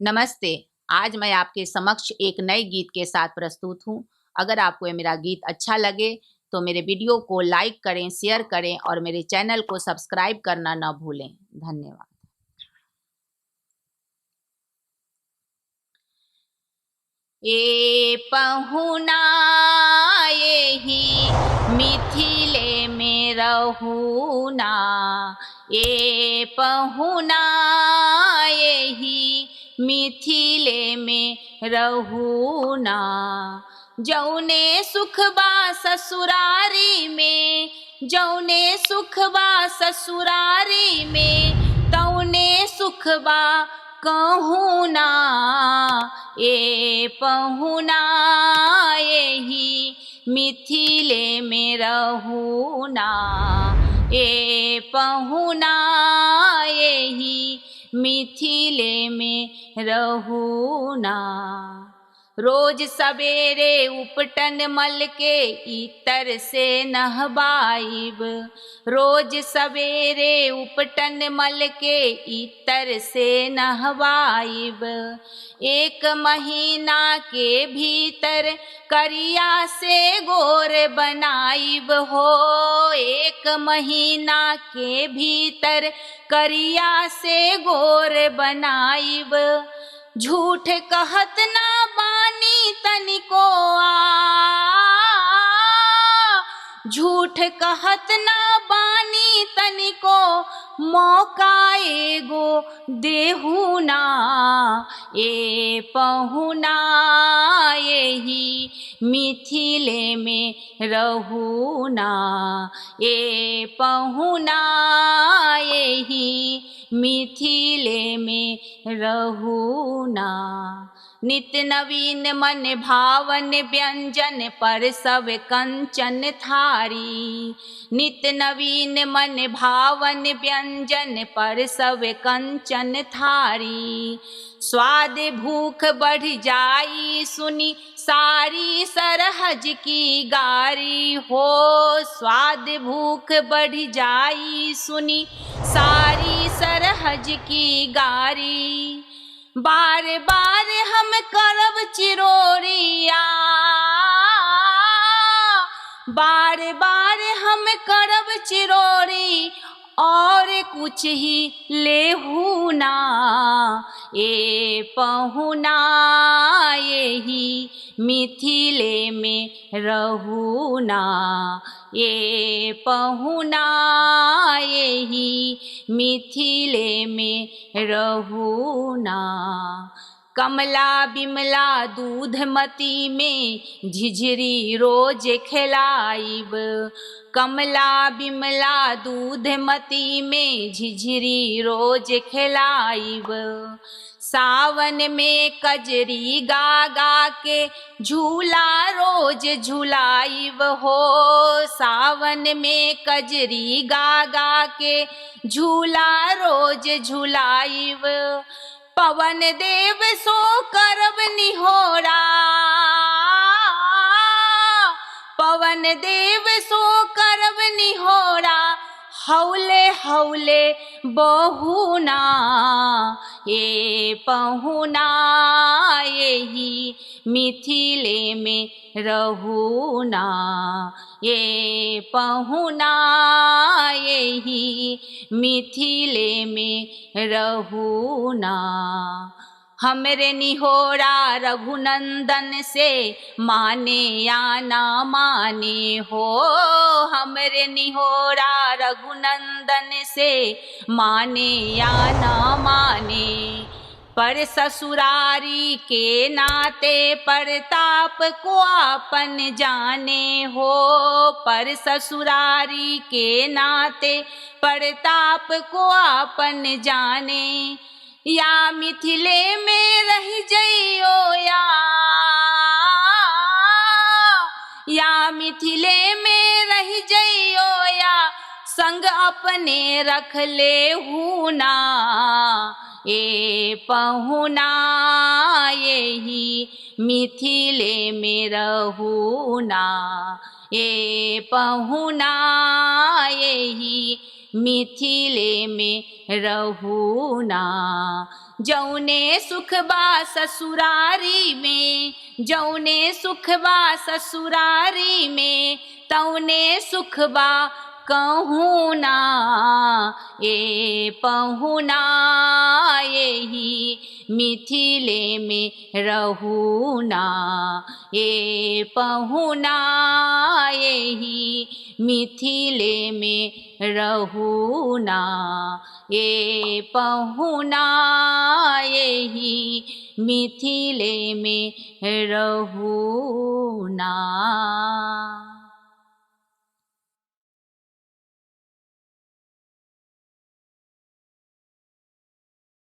नमस्ते। आज मैं आपके समक्ष एक नए गीत के साथ प्रस्तुत हूँ। अगर आपको ये मेरा गीत अच्छा लगे तो मेरे वीडियो को लाइक करें, शेयर करें और मेरे चैनल को सब्सक्राइब करना न भूलें। धन्यवाद। ए पहुना यही मिथिले में रहूना, ए पहुना यही मिथिले में रहूना। जौने सुख बा ससुरारी में, जौने सुख बा ससुरारी में, तौने सुख बा कहूँ ना। ए पहुना यही मिथिले में रहूना, ए पहुना यही मिथिले में रहूना। रोज सवेरे उपटन मल के इतर से नहबाइब, रोज सवेरे उपटन मल के इतर से नहबाइब। एक महीना के भीतर करिया से गोर बनाइब हो, एक महीना के भीतर करिया से गोर बनाइब। झूठ कहत ना बानी तनिको झूठ कहत ना बानी तनिको, मौका एगो देहू ना। ए पहुना यही मिथिले में रहूना, ए पहुना यही मिथिले में रहूना। नित नवीन मन भावन व्यंजन पर सब कंचन थारी, नित नवीन मन भावन व्यंजन पर सब कंचन थारी। स्वाद भूख बढ़ जाई सुनी सारी सरहज की गारी हो, स्वाद भूख बढ़ जाई सुनी सारी सरहज की गारी। बार बार हम करब चिरोरिया, बार बार हम करब चिरोरी और कुछ ही लेहू ना। ए पहुना यही मिथिले में रहूना, ए पहुना यही मिथिले में रहूना। कमला बिमला दूधमती में झिझरी रोज खिलाइब, कमला बिमला दूधमती में झिझरी रोज खिलाइब। सावन में कजरी गा गा के झूला रोज झुलाइब हो, सावन में कजरी गा गा के झूला रोज झुलाइब। पवन देव सो करब निहोरा, पवन देव सो करब निहोरा। हौले हौले बहुना, ए पहुना यही मिथिले में रहूना, ए पहुना यही मिथिले में रहूना। हमरे निहोरा रघुनंदन से माने या ना माने हो, हमरे निहोरा रघुनंदन से माने या ना माने। पर ससुरारी के नाते परताप को आपन जाने हो, पर ससुरारी के नाते परताप को आपन जाने। या मिथिले में रह जइयो या मिथिले में रह जइयो या संग अपने रख ले हूना। ए पहुना यही मिथिले में रहूना, ए पहुना यही मिथिले में रहूना। जौने सुख बा ससुरारी में, जौने सुख बा ससुरारी में, तौने सुख बा कहूँ ना ए पहुना, यही मिथिले में रहू ना ए पहुना, यही मिथिले में रहू ना ए पहुना, यही मिथिले में रहू ना।